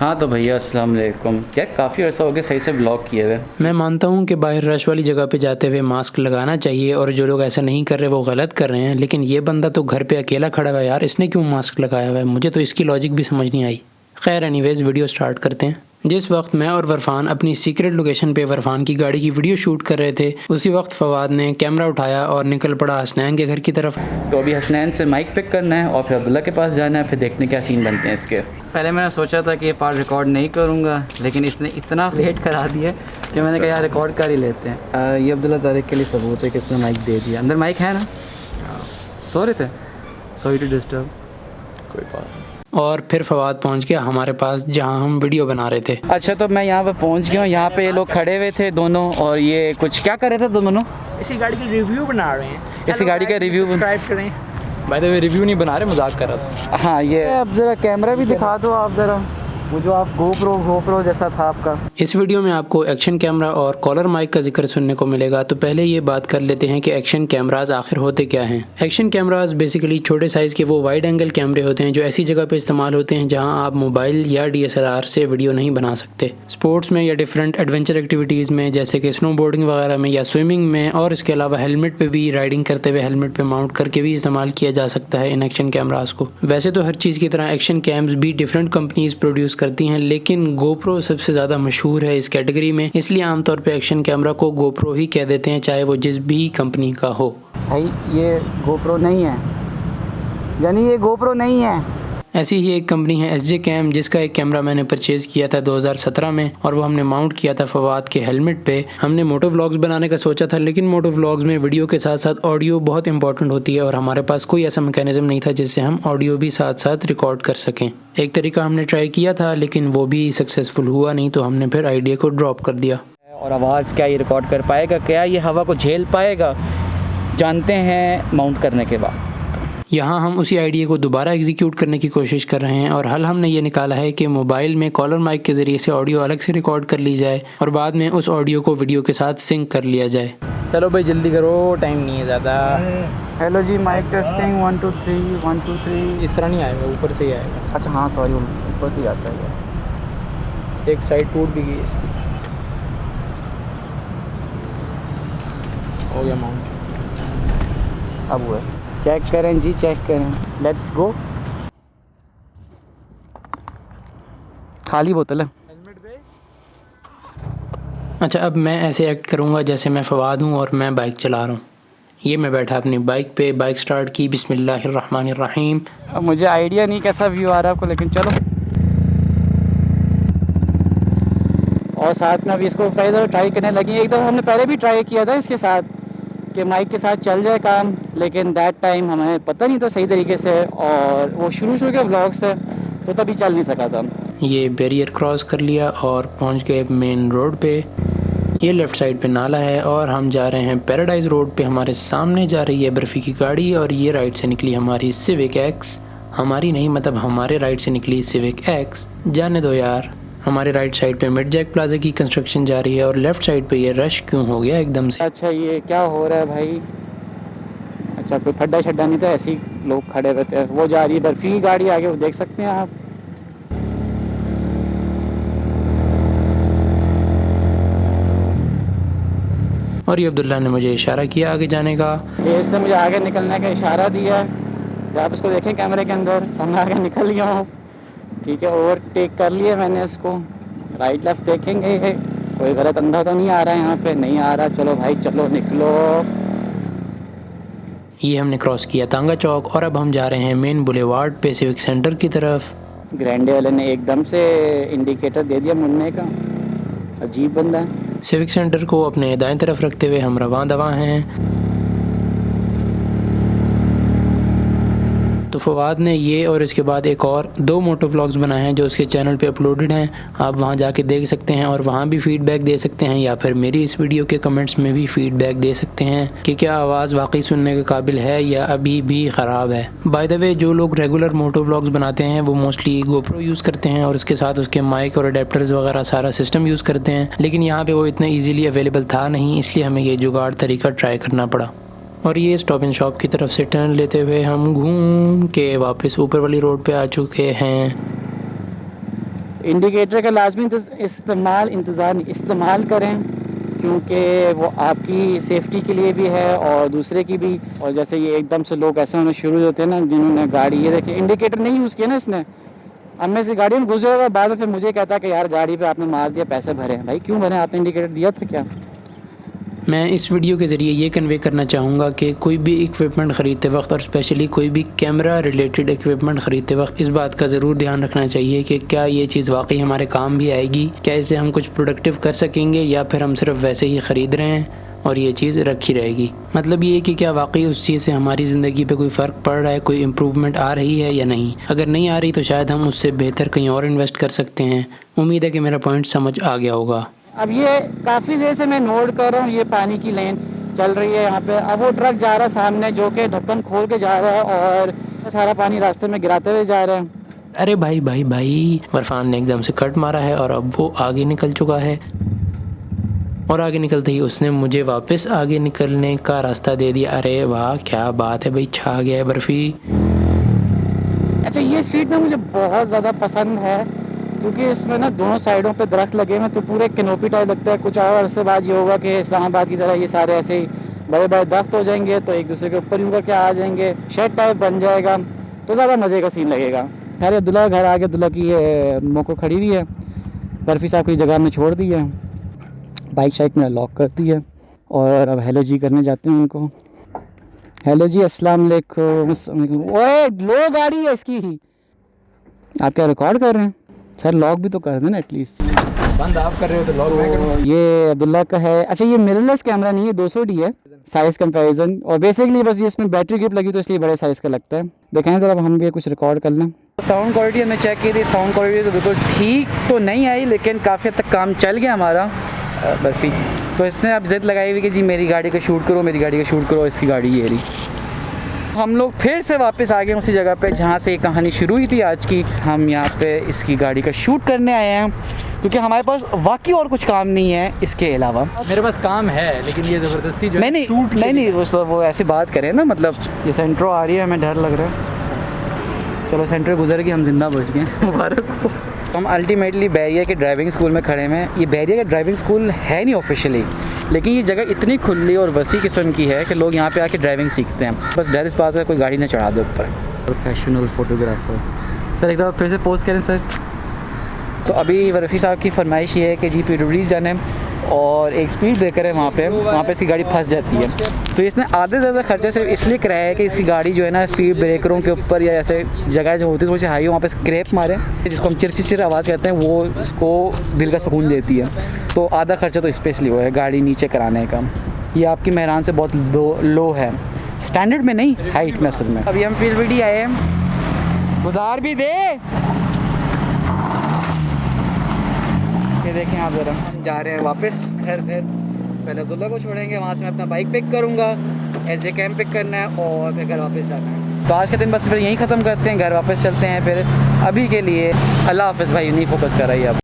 हाँ तो भैया अस्सलाम वालेकुम। यार काफ़ी अर्सा हो गया सही से ब्लॉग किए हुए। मैं मानता हूँ कि बाहर रश वाली जगह पे जाते हुए मास्क लगाना चाहिए और जो लोग ऐसा नहीं कर रहे वो गलत कर रहे हैं, लेकिन ये बंदा तो घर पे अकेला खड़ा हुआ है यार, इसने क्यों मास्क लगाया हुआ है? मुझे तो इसकी लॉजिक भी समझ नहीं आई। खैर एनीवेज वीडियो स्टार्ट करते हैं। जिस वक्त मैं और वरफान अपनी सीक्रेट लोकेशन पे वरफान की गाड़ी की वीडियो शूट कर रहे थे, उसी वक्त फवाद ने कैमरा उठाया और निकल पड़ा हसनैन के घर की तरफ। तो अभी हसनैन से माइक पिक करना है और फिर अब्दुल्ला के पास जाना है, फिर देखने क्या सीन बनते हैं इसके। पहले मैंने सोचा था कि ये पार्ट रिकॉर्ड नहीं करूँगा, लेकिन इसने इतना लेट करा दिया कि मैंने कहा यार रिकॉर्ड कर ही लेते हैं। ये अब्दुल्ला तारिक के लिए सबूत है कि इसने माइक दे दिया। अंदर माइक है ना? सो रहे थे, सॉरी टू डिस्टर्ब। कोई बात नहीं। और फिर फवाद पहुंच गया हमारे पास जहां हम वीडियो बना रहे थे। अच्छा तो मैं यहाँ पे पहुँच गया हूँ। यहाँ पे ये लोग खड़े हुए थे दोनों, और ये कुछ क्या कर रहे थे दोनों? इसी गाड़ी की रिव्यू बना रहे हैं। इसी गाड़ी का रिव्यू सब्सक्राइब करें। भाई तो रिव्यू नहीं बना रहे, मजाक कर रहा था। हाँ ये अब ज़रा कैमरा भी दिखा दो आप ज़रा, वो जो आप गोप्रो जैसा था आपका। इस वीडियो में आपको एक्शन कैमरा और कॉलर माइक का जिक्र सुनने को मिलेगा। तो पहले ये बात कर लेते हैं कि एक्शन कैमराज आखिर होते क्या हैं। एक्शन कैमराज बेसिकली छोटे साइज़ के वो वाइड एंगल कैमरे होते हैं जो ऐसी जगह पे इस्तेमाल होते हैं जहां आप मोबाइल या DSLR से वीडियो नहीं बना सकते। स्पोर्ट्स में या डिफरेंट एडवेंचर एक्टिविटीज़ में जैसे कि स्नोबोर्डिंग वगैरह में या स्विमिंग में, और इसके अलावा हेलमेट पर भी राइडिंग करते हुए हेलमेट पर माउंट करके भी इस्तेमाल किया जा सकता है इन एक्शन कैमराज को। वैसे तो हर चीज़ की तरह एक्शन कैम्स भी डिफरेंट कंपनीज प्रोड्यूस करती हैं, लेकिन गोप्रो सबसे ज़्यादा मशहूर है इस कैटेगरी में, इसलिए आमतौर पे एक्शन कैमरा को गोप्रो ही कह देते हैं, चाहे वो जिस भी कंपनी का हो। भाई ये गोप्रो नहीं है, यानी ये गोप्रो नहीं है। ऐसी ही एक कंपनी है SJ कैम, जिसका एक कैमरा मैंने परचेज़ किया था 2017 में और वो हमने माउंट किया था फवाद के हेलमेट पे। हमने मोटो व्लॉग्स बनाने का सोचा था, लेकिन मोटो व्लॉग्स में वीडियो के साथ साथ ऑडियो बहुत इंपॉर्टेंट होती है और हमारे पास कोई ऐसा मैकेनिज्म नहीं था जिससे हम ऑडियो भी साथ साथ रिकॉर्ड कर सकें। एक तरीका हमने ट्राई किया था लेकिन वो भी सक्सेसफुल हुआ नहीं, तो हमने फिर आइडिया को ड्रॉप कर दिया। और आवाज़ क्या ये रिकॉर्ड कर पाएगा, क्या ये हवा को झेल पाएगा, जानते हैं माउंट करने के बाद। यहाँ हम उसी आइडिया को दोबारा एग्जीक्यूट करने की कोशिश कर रहे हैं और हल हमने ये निकाला है कि मोबाइल में कॉलर माइक के ज़रिए से ऑडियो अलग से रिकॉर्ड कर ली जाए और बाद में उस ऑडियो को वीडियो के साथ सिंक कर लिया जाए। चलो भाई जल्दी करो, टाइम नहीं है ज़्यादा। हेलो जी, माइक टेस्टिंग 1 2 3 1 2 3। इस तरह नहीं आएगा, ऊपर से ही आएगा। अच्छा हाँ सॉरी, ऊपर से ही आता है। एक साइड टूट भी गई इसकी। हो गया माउंट। अब हुआ, चेक करें जी, चेक करें। Let's go. खाली बोतल है। अच्छा, अब मैं ऐसे एक्ट करूँगा जैसे मैं फवाद हूँ और मैं बाइक चला रहा हूँ। ये मैं बैठा अपनी बाइक पे, बाइक स्टार्ट की, बिस्मिल्लाहिर्रहमानिर्रहीम। अब मुझे आइडिया नहीं कैसा व्यू आ रहा है आपको, लेकिन चलो। और साथ में अभी इसको पहले तो ट्राई करने लगी। एकदम हमने पहले भी ट्राई किया था इसके साथ कि माइक के साथ चल जाए काम, लेकिन दैट टाइम हमें पता नहीं था सही तरीके से, और वो शुरू के व्लॉग्स थे तो तभी चल नहीं सका था। ये बैरियर क्रॉस कर लिया और पहुंच गए मेन रोड पे। ये लेफ़्ट साइड पे नाला है और हम जा रहे हैं पैराडाइज रोड पे। हमारे सामने जा रही है बर्फ़ी की गाड़ी और ये राइट से निकली हमारी सिविक एक्स। हमारी नहीं, मतलब हमारे राइट से निकली सिविक एक्स। जाने दो यार। हमारे राइट साइड पे मिड जैक प्लाजा की कंस्ट्रक्शन जा रही है और लेफ़्ट साइड पे ये रश क्यों हो गया एकदम से? अच्छा ये क्या हो रहा है भाई? अच्छा कोई खड्डा शड्डा नहीं था, ऐसे ही लोग खड़े रहते हैं। वो जा रही है बर्फ़ी की गाड़ी आगे, वो देख सकते हैं आप। और ये अब्दुल्ला ने मुझे इशारा किया आगे जाने का। ये इसने मुझे आगे निकलने का इशारा दिया है। आप इसको देखें कैमरे के अंदर, मैं आगे निकल गया हूँ। ठीक है, ओवरटेक कर लिया मैंने इसको। राइट लेफ्ट देखेंगे, कोई गलत अंधा तो नहीं आ रहा है यहाँ पे? नहीं आ रहा। चलो भाई चलो, निकलो। ये हमने क्रॉस किया तांगा चौक और अब हम जा रहे हैं मेन बुलेवार्ड पे सिविक सेंटर की तरफ। ग्रैंडे वाले ने एकदम से इंडिकेटर दे दिया मुड़ने का, अजीब बंदा है। सिविक सेंटर को अपने दाएं तरफ रखते हुए हम रवां दवां हैं। तो फवाद ने ये और इसके बाद एक और 2 मोटो व्लॉग्स बनाए हैं जो उसके चैनल पे अपलोडेड हैं। आप वहां जाके देख सकते हैं और वहां भी फीडबैक दे सकते हैं, या फिर मेरी इस वीडियो के कमेंट्स में भी फीडबैक दे सकते हैं कि क्या आवाज़ वाकई सुनने के काबिल है या अभी भी ख़राब है। बाय द वे, जो लोग रेगुलर मोटो व्लॉग्स बनाते हैं वो मोस्टली गोप्रो यूज़ करते हैं और उसके साथ उसके माइक और अडेप्टर्स वगैरह सारा सिस्टम यूज़ करते हैं, लेकिन यहाँ पर वो इतना ईजीली अवेलेबल था नहीं, इसलिए हमें ये जुगाड़ तरीका ट्राई करना पड़ा। और ये स्टॉप एंड शॉप की तरफ से टर्न लेते हुए हम घूम के वापस ऊपर वाली रोड पे आ चुके हैं। इंडिकेटर का लाजमी इस्तेमाल करें, क्योंकि वो आपकी सेफ्टी के लिए भी है और दूसरे की भी। और जैसे ये एकदम से लोग ऐसे होने शुरू होते हैं ना, जिन्होंने गाड़ी, ये देखिए इंडिकेटर नहीं यूज़ किया ना इसने, अब मैं इस गाड़ी में घुस जाएगा, बाद में फिर मुझे कहता है कि यार गाड़ी पे आपने मार दिया, पैसे भरे हैं। भाई क्यों भरे, आपने इंडिकेटर दिया था क्या? मैं इस वीडियो के ज़रिए ये कन्वे करना चाहूँगा कि कोई भी इक्विपमेंट ख़रीदते वक्त और स्पेशली कोई भी कैमरा रिलेटेड इक्विपमेंट ख़रीदते वक्त इस बात का ज़रूर ध्यान रखना चाहिए कि क्या ये चीज़ वाकई हमारे काम भी आएगी, क्या इससे हम कुछ प्रोडक्टिव कर सकेंगे, या फिर हम सिर्फ वैसे ही ख़रीद रहे हैं और ये चीज़ रखी रहेगी। मतलब ये कि क्या वाकई उस चीज़ से हमारी ज़िंदगी पे कोई फ़र्क पड़ रहा है, कोई इम्प्रूवमेंट आ रही है या नहीं। अगर नहीं आ रही तो शायद हम उससे बेहतर कहीं और इन्वेस्ट कर सकते हैं। उम्मीद है कि मेरा पॉइंट समझ आ गया होगा। अब ये काफ़ी देर से मैं नोट कर रहा हूँ, ये पानी की लेन चल रही है यहाँ पे। अब वो ट्रक जा रहा है सामने, जो कि ढक्कन खोल के जा रहा है और सारा पानी रास्ते में गिराते हुए जा रहा है। अरे भाई भाई भाई, इरफान ने एकदम से कट मारा है और अब वो आगे निकल चुका है, और आगे निकलते ही उसने मुझे वापस आगे निकलने का रास्ता दे दिया। अरे वाह, क्या बात है भाई, छा गया है बर्फ़ी। अच्छा, ये स्ट्रीट ना मुझे बहुत ज़्यादा पसंद है, क्योंकि इसमें ना दोनों साइडों पे दरख्त लगे हुए हैं, तो पूरे कैनोपी टाइप लगता है। कुछ और अरसे बाद ये होगा कि इस्लामाबाद की तरह ये सारे ऐसे ही बड़े बड़े दरख्त हो जाएंगे, तो एक दूसरे के ऊपर यूँ करके आ जाएंगे, शेड टाइप बन जाएगा, तो ज़्यादा मज़े का सीन लगेगा। खैर अब्दुल्ला का घर आगे, अब्दुल्ला की ये मोको खड़ी हुई है, बर्फ़ी साहब की जगह में छोड़ दी है, बाइक शाइक में लॉक कर दी है, और अब हेलो जी करने जाते हैं उनको। हेलो जी, अस्सलाम वालेकुम। ओए लो गाड़ी है इसकी, आप क्या रिकॉर्ड कर रहे हैं? सर लॉक भी तो कर देना एटलीस्ट। बंद आप कर रहे हो तो लॉक मैं करूँ? ये अब्दुल्ला का है। अच्छा, ये मिररलेस कैमरा नहीं है, 200D है साइज़ कंपैरिजन, और बेसिकली बस ये इसमें बैटरी ग्रिप लगी तो इसलिए बड़े साइज़ का लगता है। देखें ज़रा, हम भी कुछ रिकॉर्ड कर लें। साउंड क्वालिटी हमने चेक की थी, साउंड क्वालिटी तो बिल्कुल ठीक तो नहीं आई, लेकिन काफ़ी हद तक काम चल गया हमारा बर्फ़ी। तो इसने अब ज़िद लगाई हुई कि जी मेरी गाड़ी का शूट करो, मेरी गाड़ी का शूट करो, इसकी गाड़ी ये रही। हम लोग फिर से वापस आ गए उसी जगह पे जहाँ से ये कहानी शुरू हुई थी आज की। हम यहाँ पे इसकी गाड़ी का शूट करने आए हैं, क्योंकि हमारे पास वाकई और कुछ काम नहीं है इसके अलावा। मेरे पास काम है, लेकिन ये ज़बरदस्ती जो नहीं शूट नहीं वो ऐसी बात करें ना, मतलब ये सेंट्रो आ रही है, हमें डर लग रहा है। चलो सेंट्रो गुजर गई, हम जिंदा बच गए, मुबारक हो। हम अल्टीमेटली बैरिया के ड्राइविंग स्कूल में खड़े हैं। ये बैरिया का ड्राइविंग स्कूल है नहीं ऑफिशियली, लेकिन ये जगह इतनी खुली और वसी किस्म की है कि लोग यहाँ पे आके ड्राइविंग सीखते हैं। बस डर इस बात का कोई गाड़ी ना चढ़ा दे ऊपर। प्रोफेशनल फोटोग्राफर सर, एक दफ़ा फिर से पोस्ट करें सर। तो अभी रफ़ी साहब की फरमाइश ये है कि जी PWD जाना है, और एक स्पीड ब्रेकर है वहाँ पे इसकी गाड़ी फंस जाती है। तो इसने आधे से ज़्यादा खर्चा सिर्फ इसलिए कराया है कि इसकी गाड़ी जो है ना स्पीड ब्रेकरों के ऊपर या ऐसे जगह जो होती है थोड़ी सी हाई, वहाँ पे स्क्रैप मारे, जिसको हम चिर आवाज़ कहते हैं, वो इसको दिल का सुकून देती है। तो आधा खर्चा तो स्पेशली वो है गाड़ी नीचे कराने का। ये आपकी मेहरान से बहुत लो है, स्टैंडर्ड में नहीं, हाइट में असल में। अभी हम PWD आए हैं, गुजार भी दे। ये देखें आप ज़रा, हम जा रहे हैं वापस घर। पहले अब्दुल्ला को छोड़ेंगे, वहाँ से मैं अपना बाइक पिक करूँगा, SJ कैम्प पिक करना है और फिर घर वापस जाना है। तो आज का दिन बस फिर यहीं ख़त्म करते हैं, घर वापस चलते हैं फिर। अभी के लिए अल्लाह हाफ़िज़ भाई, नहीं फोकस कर रही है अब।